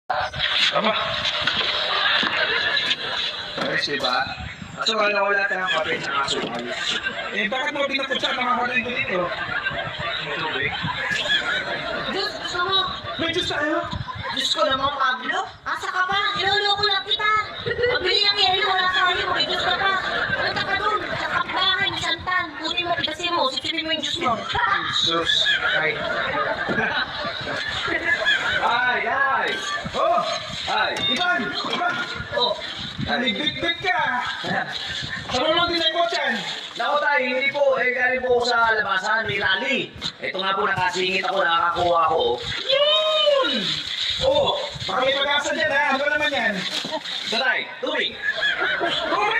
Aba. Ayos, diba? Kaso wala tayong kape sa asukal. Bakit mo pinaputsa mga hotel ko dito? Ito, eh. Diyos, gusto mo? May Diyos tayo! Diyos ko naman, Pablo. Asa ka ba? Niloloko lang kita. Pabili ng yelo, wala tayo. May Diyos ka pa. Punta ka dun. Sa kapbahay, ni Santan. Kunin mo, pitasin mo. Sipsipin mo yung Diyos mo. Sus! Ay! Ay! Ay! Oh! Ay! Ivan! Ivan! Oh, Naligbit ka! Ano lang din ko dyan? Naku tayo, hindi po. Galing po ako sa labasan, may rally. Ito nga po, nakasingit ako, nakakakuha ako. Yun! Oh! Baka may pag-asa dyan ha? Ano naman yan? Tatay, tubig. Tubig!